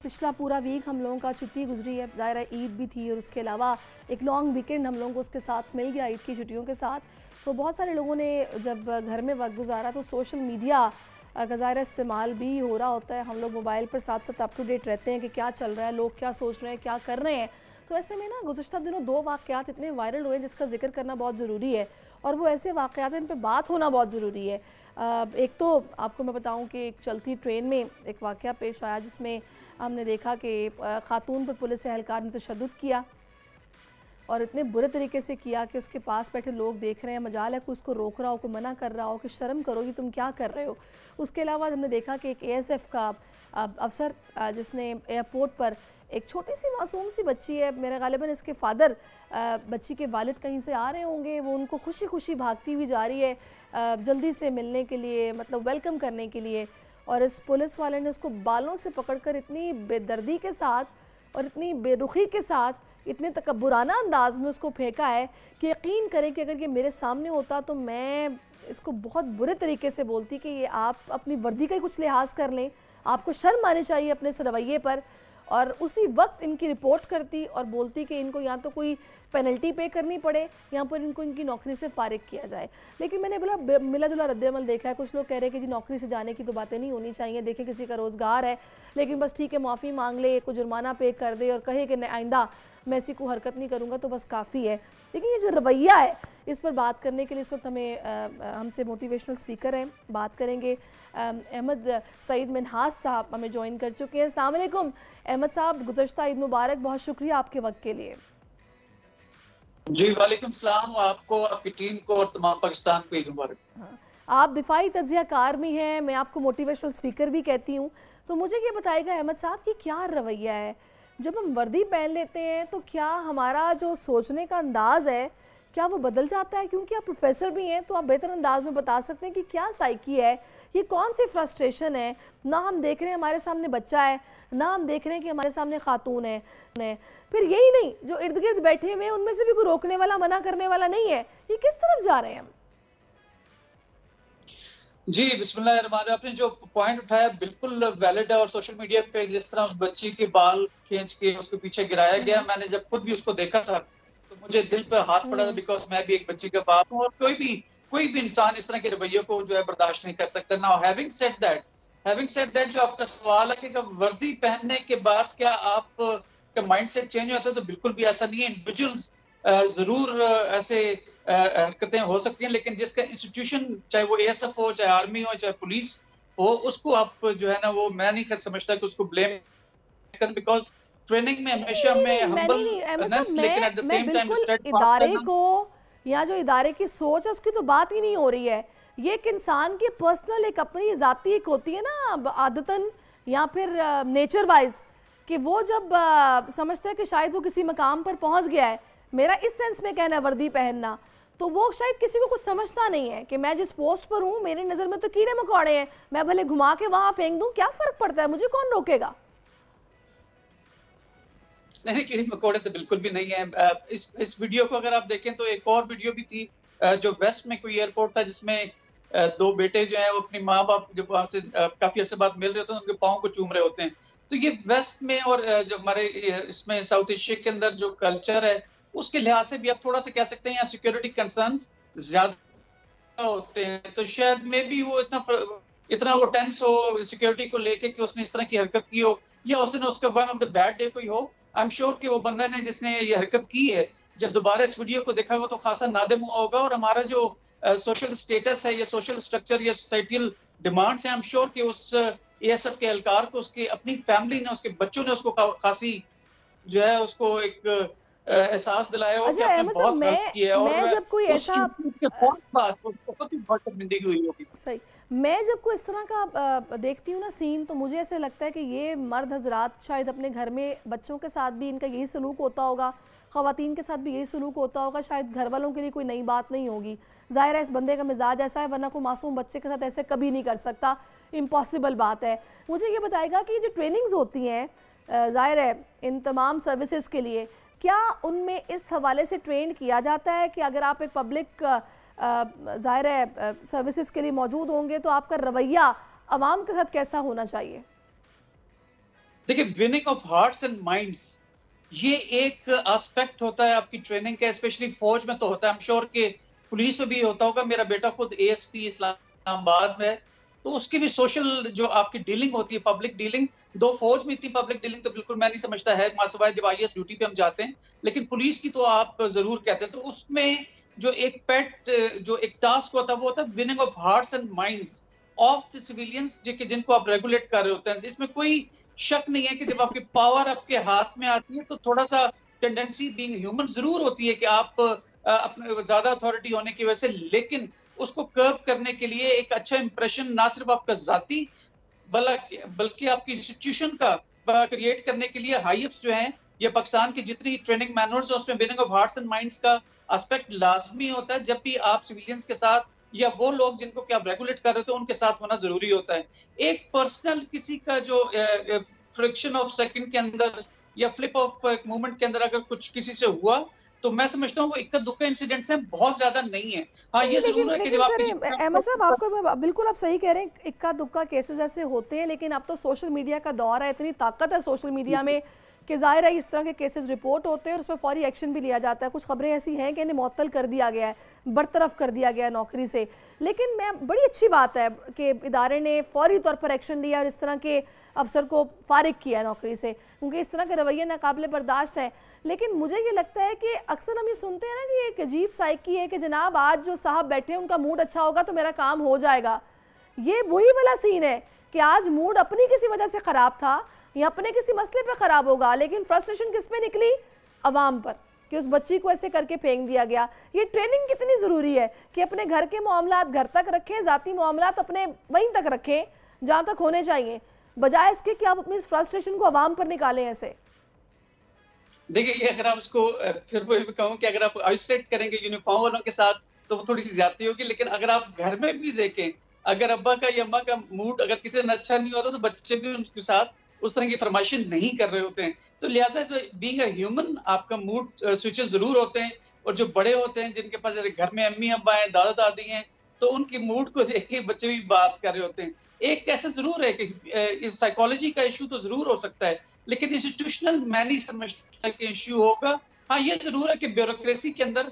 पिछला पूरा वीक हम लोगों का छुट्टी गुजरी है, ज़ाहिर है ईद भी थी और उसके अलावा एक लॉन्ग वीकेंड हम लोगों को उसके साथ मिल गया ईद की छुट्टियों के साथ। तो बहुत सारे लोगों ने जब घर में वक्त गुजारा तो सोशल मीडिया का ज़ाहिर इस्तेमाल भी हो रहा होता है। हम लोग मोबाइल पर साथ साथ अप टू डेट रहते हैं कि क्या चल रहा है, लोग क्या सोच रहे हैं, क्या कर रहे हैं। तो ऐसे में ना गुज़श्ता दिनों 2 वाक़यात इतने वायरल हुए जिसका जिक्र करना बहुत ज़रूरी है और वो ऐसे वाक़यात हैं इन पर बात होना बहुत ज़रूरी है। एक तो आपको मैं बताऊं कि एक चलती ट्रेन में एक वाक़या पेश आया जिसमें हमने देखा कि खातून पर पुलिस एहलकार ने तशद्दुद किया और इतने बुरे तरीके से किया कि उसके पास बैठे लोग देख रहे हैं, मजाल है कोई उसको रोक रहा हो, कोई मना कर रहा हो कि शर्म करो कि तुम क्या कर रहे हो। उसके अलावा हमने देखा कि एक ASF का अफसर जिसने एयरपोर्ट पर एक छोटी सी मासूम सी बच्ची है, मेरे गालिबन इसके फादर बच्ची के वालिद कहीं से आ रहे होंगे, वो उनको खुशी खुशी भागती हुई जा रही है जल्दी से मिलने के लिए, मतलब वेलकम करने के लिए, और इस पुलिस वाले ने उसको बालों से पकड़कर इतनी बेदर्दी के साथ और इतनी बेरुखी के साथ, इतने तकब्बुराना अंदाज में उसको फेंका है कि यकीन करें कि अगर ये मेरे सामने होता तो मैं इसको बहुत बुरे तरीके से बोलती कि ये आप अपनी वर्दी का ही कुछ लिहाज कर लें, आपको शर्म आनी चाहिए अपने इस रवैये पर। और उसी वक्त इनकी रिपोर्ट करती और बोलती कि इनको या तो कोई पेनल्टी पे करनी पड़े या पर इनको इनकी नौकरी से फारिग किया जाए। लेकिन मैंने बोला मिला जुला रद्द-ए-अमल देखा है। कुछ लोग कह रहे हैं कि जी नौकरी से जाने की तो बातें नहीं होनी चाहिए, देखें किसी का रोज़गार है, लेकिन बस ठीक है माफ़ी मांग ले, कोई जुर्माना पे कर दे और कहे कि आइंदा मैं ऐसी कोई हरकत नहीं करूँगा तो बस काफ़ी है। लेकिन ये जो रवैया है इस पर बात करने के लिए इस वक्त हमसे मोटिवेशनल स्पीकर हैं, बात करेंगे। अहमद सईद मिन्हाज साहब हमें ज्वाइन कर चुके हैं। अस्सलाम वालेकुम अहमद साहब, गुज़श्ता ईद मुबारक, बहुत शुक्रिया आपके वक्त के लिए। जी वालेकुम सलाम, आपको, आपकी टीम को और तमाम पाकिस्तान को ईद मुबारक। हाँ, आप दिफाई तज्ज़िया कार भी हैं, मैं आपको मोटिवेशनल स्पीकर भी कहती हूँ। तो मुझे ये बताइएगा अहमद साहब कि क्या रवैया है जब हम वर्दी पहन लेते हैं, तो क्या हमारा जो सोचने का अंदाज़ है क्या वो बदल जाता है? क्योंकि आप प्रोफेसर भी हैं तो आप बेहतर अंदाज में बता सकते हैं कि क्या साइकी है, ये कौन सी फ्रस्ट्रेशन है। ना हम देख रहे हैं हमारे सामने बच्चा है, ना हम देख रहे हैं कि हमारे सामने खातून है, फिर यही नहीं जो इर्द गिर्द बैठे हुए हैं उनमें से भी कोई रोकने वाला, मना करने वाला नहीं है। ये किस तरफ जा रहे हैं हम? जी बिस्मिल्लाह, आपने जो पॉइंट उठाया बिल्कुल वैलिड है। और सोशल मीडिया पे जिस तरह उस बच्ची के बाल खींच के उसके पीछे गिराया गया, मैंने जब खुद भी उसको देखा था तो मुझे दिल पे हाथ पड़ा था, बिकॉज मैं भी एक बच्ची का बाप हूँ और कोई भी इंसान इस तरह के रवैये को जो है बर्दाश्त नहीं कर सकता। नाउ हैविंग सेड दैट जो आपका सवाल है कि वर्दी पहनने के बाद क्या आप का माइंडसेट चेंज होता है, तो बिल्कुल भी ऐसा नहीं है। इंडिविजुअल्स जरूर ऐसे हरकतें हो सकती हैं, लेकिन जिसका इंस्टीट्यूशन, चाहे वो ASF हो, चाहे आर्मी हो, चाहे पुलिस हो, उसको आप जो है ना, वो मैं नहीं समझता कि उसको ब्लेम कर, बिकॉज ट्रेनिंग में हमेशा में हम्बलनेस, लेकिन एट द सेम टाइम इदारे को या जो इदारे की सोच है उसकी तो बात ही नहीं हो रही है। ये एक इंसान की पर्सनल एक अपनी जाती एक होती है ना आदतन या फिर नेचर वाइज, कि वो जब समझता है कि शायद वो किसी मकाम पर पहुंच गया है, मेरा इस सेंस में कहना है वर्दी पहनना, तो वो शायद किसी को कुछ समझता नहीं है कि मैं जिस पोस्ट पर हूँ मेरी नज़र में तो कीड़े मकोड़े हैं, मैं भले घुमा के वहाँ फेंक दूँ, क्या फ़र्क पड़ता है, मुझे कौन रोकेगा। नहीं, कीड़े मकोड़े तो बिल्कुल भी नहीं है। इस वीडियो को अगर आप देखें तो एक और वीडियो भी थी जो वेस्ट में कोई एयरपोर्ट था, जिसमें 2 बेटे जो हैं वो अपनी माँ बाप जब वहां से काफी अर्से बाद मिल रहे होते हैं उनके पाँव को चूम रहे होते हैं। तो ये वेस्ट में और जो हमारे इसमें साउथ एशिया के अंदर जो कल्चर है उसके लिहाज से भी आप थोड़ा सा कह सकते हैं, यहाँ सिक्योरिटी कंसर्न्स ज्यादा होते हैं, तो शायद में भी वो इतना वो टेंस हो सिक्योरिटी को लेके कि उसने इस तरह की हरकत की हो, या उस दिन उसका one of the bad day कोई हो। आई एम श्योर कि वो बंदा ने जिसने ये हरकत की है जब दोबारा इस वीडियो को देखा होगा तो खासा नादिम हुआ होगा। और हमारा जो सोशल स्टेटस है, ये सोशल स्ट्रक्चर, ये सोसाइटल डिमांड्स है, आई एम श्योर कि उस ASF के एहलकार को उसकी अपनी फैमिली ने, उसके बच्चों ने उसको खासी जो है उसको एक एहसास दिलाया हो कि आपने बहुत गलत किया है। और जब कोई ऐसा बहुत ही बहुत शर्मिंदगी हुई होगी। सही, मैं जब कोई इस तरह का देखती हूँ ना सीन, तो मुझे ऐसे लगता है कि ये मर्द हजरात शायद अपने घर में बच्चों के साथ भी इनका यही सलूक होता होगा, ख़वातीन के साथ भी यही सलूक होता होगा, शायद घर वालों के लिए कोई नई बात नहीं होगी। ज़ाहिर है इस बंदे का मिजाज ऐसा है, वरना कोई मासूम बच्चे के साथ ऐसे कभी नहीं कर सकता, इम्पॉसिबल बात है। मुझे ये बताएगा कि जो ट्रेनिंग्स होती हैं ज़ाहिर है इन तमाम सर्विसेज के लिए, क्या उनमें इस हवाले से ट्रेंड किया जाता है कि अगर आप एक पब्लिक ज़ाहिर है सर्विसेज के लिए मौजूद होंगे तो आपका रवैया आवाम के साथ कैसा होना चाहिए? देखिए, winning of hearts and minds, ये एक एस्पेक्ट होता है आपकी ट्रेनिंग का, स्पेशली फौज में तो होता है, आई एम श्योर कि पुलिस में भी होता होगा। मेरा बेटा खुद एएसपी इस्लामाबाद में है, तो उसकी भी सोशल जो आपकी डीलिंग होती है, पब्लिक डीलिंग, दो फौज में इतनी पब्लिक डीलिंग तो बिल्कुल मैं नहीं समझता है, मासवाए जब आईएएस ड्यूटी पे हम जाते हैं, लेकिन पुलिस की तो आप जरूर कहते हैं। तो उसमें जो एक पेट जो एक टास्क होता है वो होता है winning of hearts and minds of the civilians, जिनको आप रेगुलेट कर रहे होते हैं। इसमें कोई शक नहीं है कि जब आपकी पावर आपके हाथ में आती है तो थोड़ा सा टेंडेंसी बीइंग ह्यूमन जरूर होती है कि आप अपने ज्यादा अथॉरिटी होने की वजह से, लेकिन उसको कर्व करने के लिए एक अच्छा इंप्रेशन ना सिर्फ आपका जाती बल्कि आपकी इंस्टीट्यूशन का क्रिएट करने के लिए हाई-अप्स जो हैं, ये पाकिस्तान की जितनी ट्रेनिंग मैनुअल्स है उसमें winning of hearts and minds का एस्पेक्ट लाजमी होता है। जब भी आप सिविलियंस के साथ या वो लोग जिनको कि आप रेगुलेट कर रहे हो तो उनके साथ होना जरूरी होता है। एक पर्सनल किसी का जो फ्रिक्शन ऑफ सेकंड के अंदर या फ्लिप ऑफ मूवमेंट के अंदर अगर कुछ किसी से हुआ तो मैं समझता हूँ वो इक्का दुक्का इंसिडेंट्स हैं, बहुत ज्यादा नहीं है। हाँ, ये जरूर है कि जब आप अहमद साहब, आपको बिल्कुल आप सही कह रहे हैं, इक्का दुक्का केसेस ऐसे होते हैं, लेकिन अब तो सोशल मीडिया का दौर है, इतनी ताकत है सोशल मीडिया में कि ज़ाहिर है इस तरह के केसेस रिपोर्ट होते हैं और उस पर फौरी एक्शन भी लिया जाता है। कुछ खबरें ऐसी हैं कि इन्हें मुअत्तल कर दिया गया है, बरतरफ कर दिया गया है नौकरी से, लेकिन बड़ी अच्छी बात है कि इदारे ने फौरी तौर पर एक्शन लिया और इस तरह के अफसर को फारिग किया नौकरी से, क्योंकि इस तरह के रवैये नाकाबिले बर्दाश्त हैं। लेकिन मुझे ये लगता है कि अक्सर हम ये सुनते हैं ना कि एक अजीब साइकी है कि जनाब आज जो साहब बैठे हैं उनका मूड अच्छा होगा तो मेरा काम हो जाएगा। ये वही वाला सीन है कि आज मूड अपनी किसी वजह से ख़राब था या अपने किसी मसले पे ख़राब होगा, लेकिन फ्रस्ट्रेशन किस पे निकली? अवाम पर, कि उस बच्ची को ऐसे करके फेंक दिया गया। ये ट्रेनिंग कितनी ज़रूरी है कि अपने घर के मामलात घर तक रखें, ज़ाती मामलात अपने वहीं तक रखें जहाँ तक होने चाहिए, बजाय इसके कि आप अपनी फ्रस्ट्रेशन को अवाम पर निकालें ऐसे। देखिए, ये अगर आप उसको फिर मैं भी कहूँ कि अगर आप आइसोलेट करेंगे यूनिफॉर्म वालों के साथ तो वो थोड़ी सी ज्यादती होगी, लेकिन अगर आप घर में भी देखें, अगर अब्बा का या अम्मा का मूड अगर किसी दिन अच्छा नहीं होता तो बच्चे भी उनके साथ उस तरह की फरमाइशें नहीं कर रहे होते हैं। तो लिहाजा बीइंग अ ह्यूमन आपका मूड स्विचेस जरूर होते हैं, और जो बड़े होते हैं जिनके पास घर में अम्मी अब्बा हैं, दादा दादी हैं, तो उनकी मूड को देख के बच्चे भी बात कर रहे होते हैं। एक ऐसा जरूर है कि इस साइकोलॉजी का इशू तो जरूर हो सकता है, लेकिन इंस्टीट्यूशनल मैं नहीं समझता कि इशू होगा। हाँ, ये जरूर है कि ब्यूरोक्रेसी के अंदर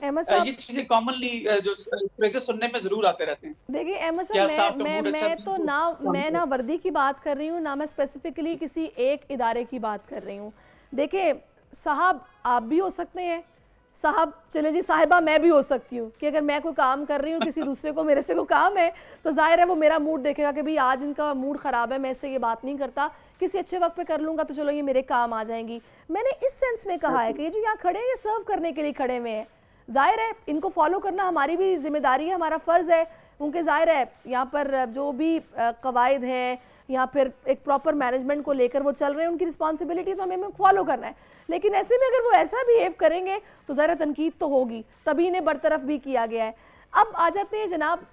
ये चीजें कॉमनली जो फ्रेजेस सुनने में जरूर आते रहते हैं। देखिए अहमद साहब, मैं तो ना वर्दी की बात कर रही हूँ, ना मैं स्पेसिफिकली किसी एक इदारे की बात कर रही हूँ। देखिए साहब, आप भी हो सकते हैं, साहब चले जी साहिबा मैं भी हो सकती हूँ कि अगर मैं कोई काम कर रही हूँ किसी दूसरे को मेरे से कोई काम है तो जाहिर है वो मेरा मूड देखेगा कि भाई आज इनका मूड ख़राब है, मैं इससे ये बात नहीं करता, किसी अच्छे वक्त पे कर लूँगा तो चलो ये मेरे काम आ जाएंगी। मैंने इस सेंस में कहा है कि ये जो यहाँ खड़े हैं ये सर्व करने के लिए खड़े हुए हैं, जाहिर है इनको फॉलो करना हमारी भी जिम्मेदारी है, हमारा फ़र्ज़ है, क्योंकि जाहिर है यहाँ पर जो भी कवायद हैं या फिर एक प्रॉपर मैनेजमेंट को लेकर वो चल रहे हैं, उनकी रिस्पॉन्सिबिलिटी तो हमें फॉलो करना है। लेकिन ऐसे में अगर वो ऐसा बिहेव करेंगे तो ज़रा तनकीद तो होगी, तभी इन्हें बरतरफ भी किया गया है। अब आ जाते हैं जनाब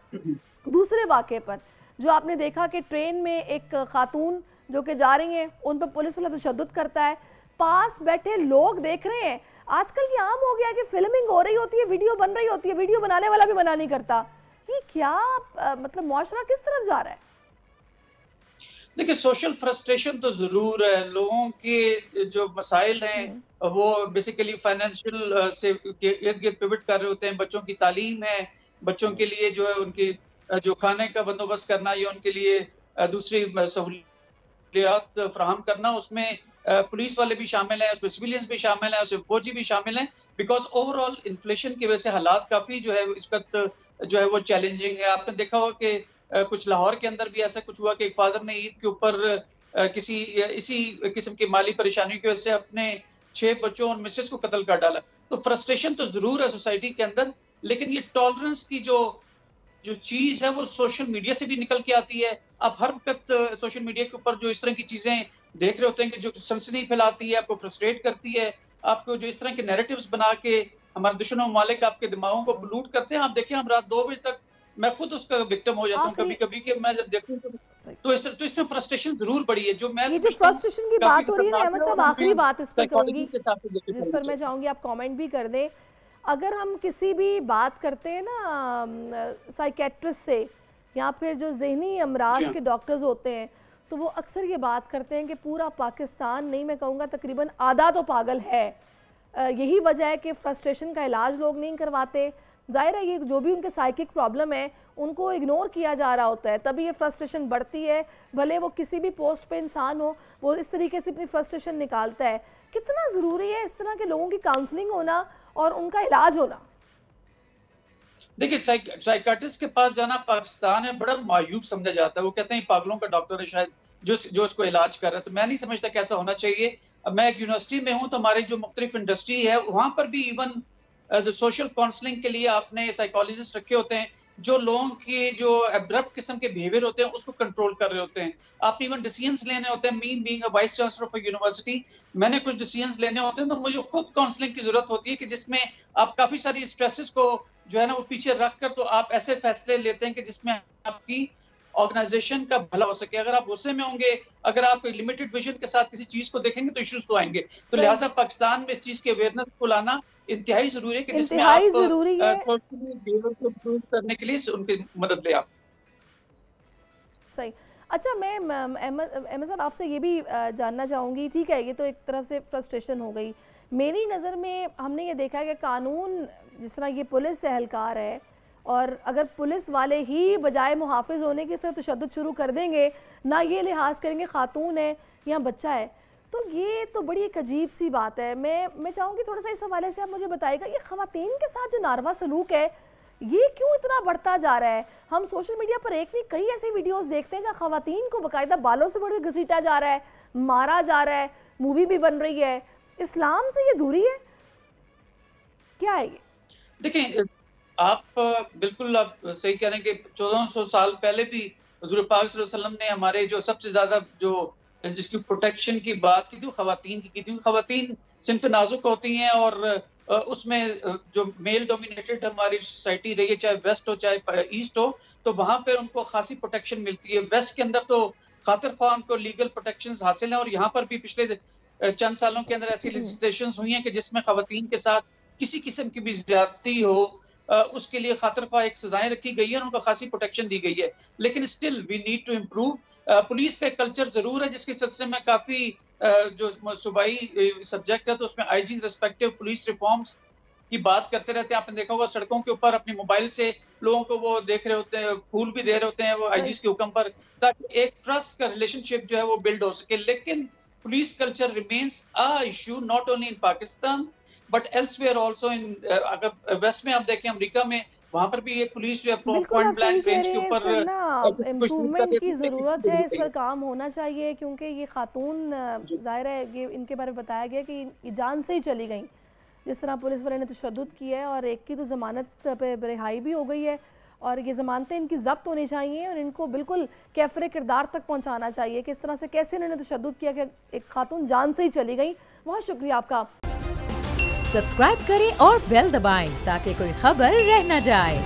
दूसरे वाक़े पर, जो आपने देखा कि ट्रेन में एक खातून जो कि जा रही हैं उन पर पुलिस वाला तशद्दुद करता है, पास बैठे लोग देख रहे हैं। आजकल ये आम हो गया कि फिल्मिंग हो रही होती है, वीडियो बन रही होती है, वीडियो बनाने वाला भी मना नहीं करता। ये क्या मतलब मुआशरा किस तरफ जा रहा है? देखिए, सोशल फ्रस्ट्रेशन तो जरूर है, लोगों के जो मसाइल हैं वो बेसिकली फाइनेंशियल से इर्द गिर्द पिवट कर रहे होते हैं। बच्चों की तालीम है, बच्चों के लिए जो है उनकी जो खाने का बंदोबस्त करना या उनके लिए दूसरी सहूलियात फराहम करना, उसमें पुलिस वाले भी शामिल हैं, उसमें सिविलियंस भी शामिल हैं, उसमें फौजी भी शामिल हैं, बिकॉज ओवरऑल इन्फ्लेशन की वजह से हालात काफी जो है इस वक्त जो है वो चैलेंजिंग है। आपने देखा होगा कि कुछ लाहौर के अंदर भी ऐसा कुछ हुआ कि एक फादर ने ईद के ऊपर किसी इसी किस्म की माली परेशानी की वजह से अपने 6 बच्चों और मिसेस को कत्ल कर डाला। तो फ्रस्ट्रेशन तो जरूर है सोसाइटी के अंदर, लेकिन ये टॉलरेंस की जो चीज है वो सोशल मीडिया से भी निकल के आती है। आप हर वक्त सोशल मीडिया के ऊपर जो इस तरह की चीजें देख रहे होते हैं कि जो सनसनी फैलाती है, आपको फ्रस्ट्रेट करती है, आपको जो इस तरह के नैरेटिव्स बना के हमारे दुश्मन ममालिक आपके दिमागों को ब्लूट करते हैं। आप देखिए, हम रात 2 बजे तक, मैं खुद उसका विक्टिम हो जाता हूँ कभी कभी, कि मैं जब देखूं तो इससे फ्रस्ट्रेशन जरूर बढ़ी है। जो मैं ये जो फ्रस्ट्रेशन की बात हो रही है ना अहमद साहब, आखिरी बात इस पर कहूंगी, जिस पर मैं चाहूंगी आप कमेंट भी कर दें। अगर हम किसी भी बात करते हैं ना साइकेट्रिस्ट से या फिर जो जहनी अमराज के डॉक्टर्स होते हैं, तो वो अक्सर ये बात करते हैं कि पूरा पाकिस्तान नहीं, मैं कहूँगा तकरीबन आधा तो पागल है। यही वजह है कि फ्रस्ट्रेशन का इलाज लोग नहीं करवाते। ज़ाहिर है ये जो भी उनके साइकिक प्रॉब्लम है उनको इग्नोर किया जा रहा होता है, तभी ये फ्रस्ट्रेशन बढ़ती है। भले वो किसी भी पोस्ट पे इंसान हो, वो इस तरीके से अपनी फ्रस्ट्रेशन निकालता है। कितना ज़रूरी है इस तरह के लोगों की काउंसलिंग होना और उनका इलाज होना? देखिए, साइकाट्रिस्ट के पास जाना पाकिस्तान में बड़ा मायूब समझा जाता है। वो कहते हैं पागलों का डॉक्टर है शायद जो उसको इलाज कर रहा है। तो मैं नहीं समझता कि ऐसा होना चाहिए। अब मैं एक यूनिवर्सिटी में हूँ, तो हमारी जो मुख्तलिफ इंडस्ट्री है वहाँ पर भी इवन जो सोशल काउंसलिंग के लिए आपने साइकोलॉजिस्ट रखे होते हैं जो लोगों की जो एब्रप्ट किस्म के बिहेवियर होते हैं उसको कंट्रोल कर रहे होते हैं। आपने इवन डिसीजंस लेने होते हैं। Me being a vice chancellor of university, मैंने कुछ डिसीजंस लेने होते हैं तो मुझे खुद काउंसलिंग की जरूरत होती है कि जिसमें आप काफी सारी स्ट्रेसेस को जो है ना वो पीछे रख कर तो आप ऐसे फैसले लेते हैं कि जिसमें आपकी ऑर्गेनाइजेशन का भला हो सके। अगर आप गुस्से में होंगे, अगर आप लिमिटेड विजन के साथ किसी चीज को देखेंगे तो इश्यूज तो आएंगे। तो लिहाजा पाकिस्तान में इस चीज की अवेयरनेस को लाना इंतहाई जरूरी है कि जिसमें आप सोशल को इम्प्रूव करने के लिए उनकी मदद ले आप। सही। अच्छा, मैं अहमद साहब आपसे ये भी जानना चाहूँगी, ठीक है ये तो एक तरफ से फ्रस्ट्रेशन हो गई, मेरी नज़र में हमने ये देखा है कि कानून जिस तरह ये पुलिस एहलकार है और अगर पुलिस वाले ही बजाय मुहाफिज होने की इस तरह तशद्दुद शुरू कर देंगे, ना ये लिहाज करेंगे खातून है या बच्चा है, तो ये तो बड़ी एक अजीब सी बात है। मैं चाहूँगी थोड़ा सा इस हवाले से आप मुझे बताइएगा, ये ख़वातीन के साथ जो नारवा सलूक है ये क्यों इतना बढ़ता जा रहा है? हम सोशल मीडिया पर एक नहीं कई ऐसी वीडियोस देखते हैं जहाँ ख़वातीन को बाकायदा बालों से बढ़ के घसीटा जा रहा है, मारा जा रहा है, मूवी भी बन रही है। इस्लाम से ये दूरी है क्या है ये? देखिए, आप बिल्कुल आप सही कह रहे हैं कि 1400 साल पहले भी हुज़ूर पाक सल्लल्लाहु अलैहि वसल्लम ने हमारे जो सबसे ज्यादा जो जिसकी प्रोटेक्शन की बात की थी ख़वातीन की थी। ख़वातीन सिन्फ नाजुक होती हैं और उसमें जो मेल डोमिनेटेड हमारी सोसाइटी रही है, चाहे वेस्ट हो चाहे ईस्ट हो, तो वहां पर उनको खासी प्रोटेक्शन मिलती है। वेस्ट के अंदर तो खातिर ख्वाह उनको लीगल प्रोटेक्शन हासिल है और यहाँ पर भी पिछले चंद सालों के अंदर ऐसी लेजिस्लेशंस हुई हैं कि जिसमें ख़वातीन के साथ किसी किस्म की भी ज्यादती हो उसके लिए खातिर ख्वाह एक सजाएं रखी गई है और उनको खासी प्रोटेक्शन दी गई है। लेकिन still we need to improve. Police का एक कल्चर जरूर है जिसके सिलसिले में काफी जो सूबाई सब्जेक्ट है तो उसमें आईजीज रेस्पेक्टिव पुलिस रिफॉर्म्स की बात करते रहते हैं। आपने देखा होगा सड़कों के ऊपर अपने मोबाइल से लोगों को वो देख रहे होते हैं, फूल भी दे रहे होते हैं वो आईजीज के हुक्म पर, ताकि एक ट्रस्ट का रिलेशनशिप जो है वो बिल्ड हो सके। लेकिन police culture remains a issue not only in Pakistan but elsewhere also in. अगर वेस्ट में आप देखें, अमेरिका में, वहां पर भी ये पुलिस जो है पॉइंट ब्लैंक रेंज के ऊपर इम्प्रूवमेंट की ज़रूरत है, इस पर काम होना चाहिए क्योंकि ये खातून ज़ाहिर है ये इनके बारे में बताया गया कि ये जान से ही चली गई। जिस तरह पुलिस वाले ने तशद्दुद किया है और एक की तो ज़मानत पे रिहाई भी हो गई है और ये ज़मानतें इनकी ज़ब्त होनी चाहिए और इनको बिल्कुल कैफरे किरदार तक पहुँचाना चाहिए कि इस तरह से कैसे इन्होंने तशद्दुद किया कि एक खातून जान से ही चली गई। बहुत शुक्रिया आपका। सब्सक्राइब करें और बेल दबाएं ताकि कोई खबर रह न जाए।